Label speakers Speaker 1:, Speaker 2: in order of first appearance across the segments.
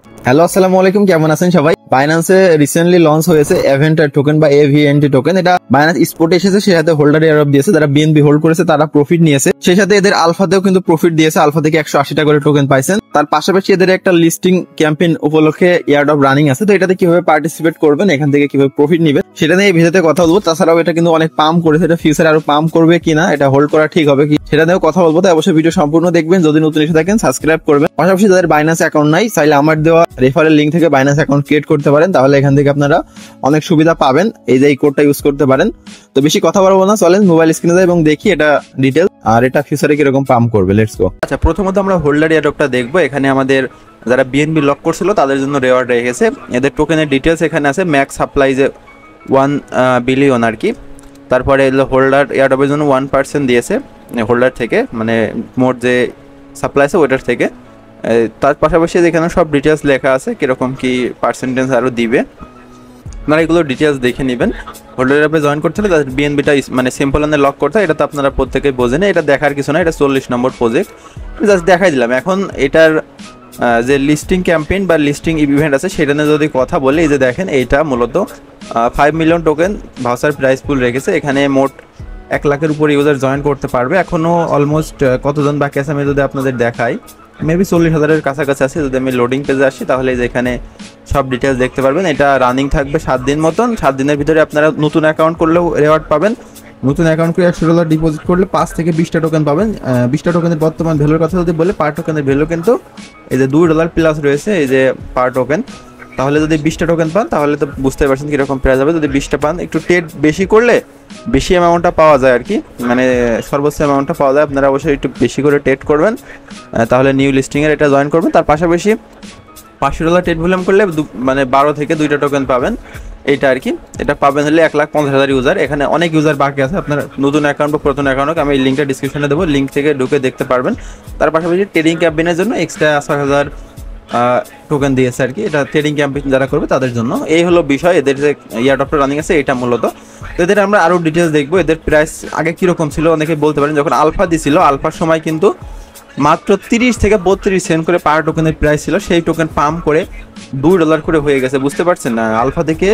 Speaker 1: Hello, আসসালামু আলাইকুম। কেমন আছেন সবাই? বাইন্যান্সে রিসেন্টলি লঞ্চ হয়েছে এভেন্টার টোকেন বা এভিএনটি টোকেন। এটা বাইন্যান্স স্পটে এসেছে, সেই সাথে হোল্ডার এয়ারড্রপ দিয়েছে। যারা বিএনবি হোল্ড করেছে তারা প্রফিট নিয়েছে, সেই সাথে এদের আলফাতেও কিন্তু প্রফিট দিয়েছে। আলফা থেকে 180 টাকা করে টোকেন পাইছেন। তার পাশাপাশি এদের একটা লিস্টিং ক্যাম্পেইন উপলক্ষে এয়ারড্রপ রানিং আছে। তো এটাতে কিভাবে পার্টিসিপেট করবেন, এখান থেকে কিভাবে প্রফিট নিবেন, সেটা নিয়ে এই ভিডিওতে কথা বলবো। তাছাড়াও এটা কিন্তু অনেক পাম্প করেছে, এটা ফিউচারে আরো পাম্প করবে কিনা, এটা হোল্ড করা ঠিক হবে কি, সেটা নিয়েও কথা বলবো। তো অবশ্যই ভিডিও সম্পূর্ণ দেখবেন। যদি নতুন এসে থাকেন সাবস্ক্রাইব করবেন। পাশাপাশি যাদের বাইন্যান্স অ্যাকাউন্ট নাই, চাইলে আমার দেওয়া রেফারেল লিঙ্ক থেকে বাইন্যান্স অ্যাকাউন্ট ক্রিয়েট করতে পারেন। তাহলে এখান থেকে আপনারা অনেক সুবিধা পাবেন। এই যে এই কোডটা ইউজ করতে পারেন। তো বেশি কথা বলবো না, চলেন মোবাইল স্ক্রিনে যাই এবং দেখি এটা ডিটেইলস আর এটা ফিউচারে কিরকম পাম্প করবে। Let's go.
Speaker 2: আচ্ছা, প্রথমত আমরা হোল্ডার এয়ারড্রপটা দেখবো। এখানে আমাদের যারা বিএনবি লক করছিল তাদের জন্য রেওয়ার্ড রেখেছে। এদের টোকেনের ডিটেলস এখানে আছে। ম্যাক্স সাপ্লাই যে 1 বিলিয়ন আর কি। তারপরে হোল্ডার এয়ারড্রপের জন্য 1% দিয়েছে হোল্ডার থেকে, মানে মোট যে সাপ্লাই আছে ওইটার থেকে। তার পাশাপাশি এখানে সব ডিটেলস লেখা আছে, কীরকম কি পার্সেন্টেজ আরও দিবে। আপনারা এগুলো ডিটেলস দেখে নেবেন। হোল্ডার অ্যাপে জয়েন করতে হলে তাদের বিএনবিটা মানে সিম্পল আনে লক করতে হয়। এটা তো আপনারা প্রত্যেকেই বোঝেন, এটা দেখার কিছু না। এটা 40 নম্বর প্রজেক্ট, জাস্ট দেখাই দিলাম। এখন এটার যে লিস্টিং ক্যাম্পেইন বা লিস্টিং ইভেন্ট আছে সেটা নিয়ে যদি কথা বলি, এই যে দেখেন এইটা মূলত 5 মিলিয়ন টোকেন ভাউচার প্রাইস পুল রেখেছে। এখানে মোট 1 লাখের উপর ইউজার জয়েন করতে পারবে। এখনও অলমোস্ট কতজন বাকি আছে আমি যদি আপনাদের দেখাই, মেবি 40,000-এর কাছাকাছি আছে। যদি আমি লোডিং পেজে আসি তাহলে যেখানে সব ডিটেলস দেখতে পারবেন। এটা রানিং থাকবে 7 দিন মতন। 7 দিনের ভিতরে আপনারা নতুন অ্যাকাউন্ট করলেও রেওয়ার্ড পাবেন। নতুন অ্যাকাউন্ট করে $100 ডিপোজিট করলে 5 থেকে 20টা টোকেন পাবেন। 20টা টোকেনের বর্তমান ভ্যালুর কথা যদি বলে, পার টোকেনের ভ্যালু কিন্তু এই যে $2 প্লাস রয়েছে এই যে পার টোকেন। তাহলে যদি 20টা টোকেন পান তাহলে তো বুঝতে পারছেন কীরকম প্রাইস হবে। যদি 20টা পান, একটু ট্রেড বেশি করলে বেশি অ্যামাউন্টটা পাওয়া যায় আর কি, মানে সর্বোচ্চ অ্যামাউন্টটা পাওয়া যায়। আপনারা অবশ্যই একটু বেশি করে ট্রেড করবেন, তাহলে নিউ লিস্টিংয়ের এটা জয়েন করবেন। তার পাশাপাশি $500 ট্রেড ভলিউম করলে মানে 12 থেকে 2টা টোকেন পাবেন এইটা আর কি। এটা পাবেন হলে 1,50,000 ইউজার। এখানে অনেক ইউজার বাকি আছে। আপনার নতুন অ্যাকাউন্ট বা পুরাতন অ্যাকাউন্ট, আমি এই লিঙ্কটা ডিসক্রিপশনে দেবো, লিঙ্ক থেকে ঢুকে দেখতে পারবেন। তার পাশাপাশি ট্রেডিং ক্যাম্পেইনের জন্য এক্সট্রা 60,000 টোকেন দিয়েছে আর কি। এটা ট্রেডিং ক্যাম্পেইন যারা করবে তাদের জন্য। এই হলো বিষয়। এদের যে এয়ারড্রপটা রানিং আছে এটা মূলত। তো এদের আমরা আরও ডিটেলস দেখবো। এদের প্রাইস আগে কীরকম ছিল অনেকে বলতে পারেন। যখন আলফা দিছিল, আলফার সময় কিন্তু মাত্র 30 থেকে 32 সেন্ট করে পার টোকেনের প্রাইস ছিল। সেই টোকেন পাম্প করে $2 করে হয়ে গেছে, বুঝতে পারছেন না? আলফা থেকে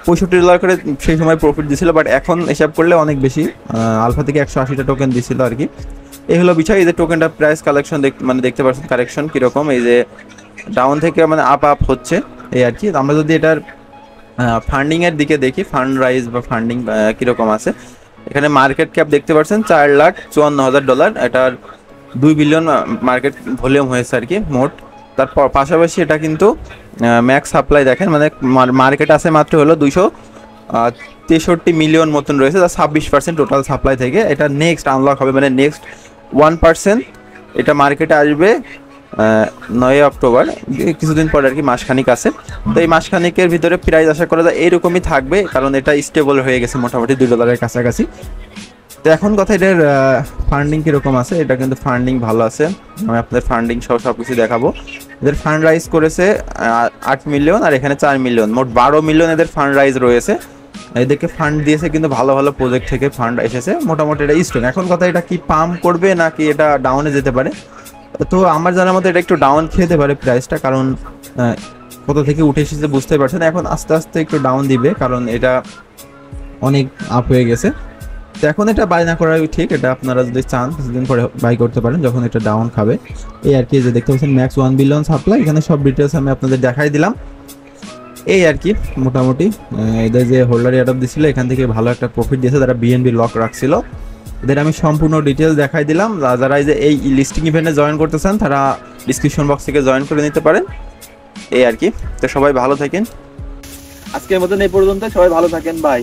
Speaker 2: $65 করে সেই সময় প্রফিট দিছিল, বাট এখন হিসাব করলে অনেক বেশি। আলফা থেকে 180টা টোকেন দিছিল আর কি। এই হলো বিষয়। এই যে টোকেনটা প্রাইস কালেকশন মানে দেখতে পাচ্ছেন কারেকশন কীরকম, এই যে ডাউন থেকে মানে আপ হচ্ছে এই আর কি। আমরা যদি এটার ফান্ডিংয়ের দিকে দেখি, ফান্ড রাইজ বা ফান্ডিং কীরকম আছে, এখানে মার্কেট ক্যাপ দেখতে পাচ্ছেন $4,54,000। এটার 2 বিলিয়ন মার্কেট ভলিউম হয়েছে আর কি মোট। তার পাশাপাশি এটা কিন্তু ম্যাক্স সাপ্লাই দেখেন, মানে মার্কেট আছে মাত্র হলো 263 মিলিয়ন মতন রয়েছে, যা 26% টোটাল সাপ্লাই থেকে। এটা নেক্সট আনলক হবে, মানে নেক্সট 1% এটা মার্কেটে আসবে 9 অক্টোবর, কিছুদিন পরে আর কি, মাসখানিক আছে। তো এই মাসখানিকের ভিতরে প্রাইস আশা করা যায় এইরকমই থাকবে, কারণ এটা স্টেবল হয়ে গেছে মোটামুটি $2 কাছাকাছি। তো এখন কথা এটার ফান্ডিং কীরকম আছে। এটা কিন্তু ফান্ডিং ভালো আছে, আমি আপনাদের ফান্ডিং সব কিছু দেখাবো। এদের ফান্ড রাইজ করেছে 8 মিলিয়ন, আর এখানে 4 মিলিয়ন, মোট 12 মিলিয়ন এদের ফান্ড রাইজ রয়েছে। এদেরকে ফান্ড দিয়েছে কিন্তু ভালো ভালো প্রজেক্ট থেকে ফান্ড এসেছে মোটামুটি। এটা স্ট্রং। এখন কথা এটা কি পাম্প করবে নাকি এটা ডাউনে যেতে পারে। তো আমার জানার মতো এটা একটু ডাউন খেতে পারে প্রাইসটা, কারণ কোথা থেকে উঠে এসেছে বুঝতে পারছেন। এখন আস্তে আস্তে একটু ডাউন দিবে, কারণ এটা অনেক আপ হয়ে গেছে। তো এখন এটা বাই না করাই ঠিক। এটা আপনারা যদি চান কিছুদিন পরে বাই করতে পারেন যখন এটা ডাউন খাবে এই আর কি। যে দেখতে পাচ্ছেন ম্যাক্স 1 বিলিয়ন সাপ্লাই, এখানে সব ডিটেলস আমি আপনাদের দেখাই দিলাম এই আর কি। মোটামুটি এদের যে হোল্ডার এয়ারড্রপ দিছিল এখান থেকে ভালো একটা প্রফিট দিয়েছে, যারা বিএনবি লক রাখছিল এদের আমি সম্পূর্ণ ডিটেলস দেখাই দিলাম। যারা এই লিস্টিং ইভেন্টে জয়েন করতে চান তারা ডিসক্রিপশন বক্স থেকে জয়েন করে নিতে পারেন এই আর কি। তো সবাই ভালো থাকেন, আজকের মতন এই পর্যন্ত। সবাই ভালো থাকেন, বাই।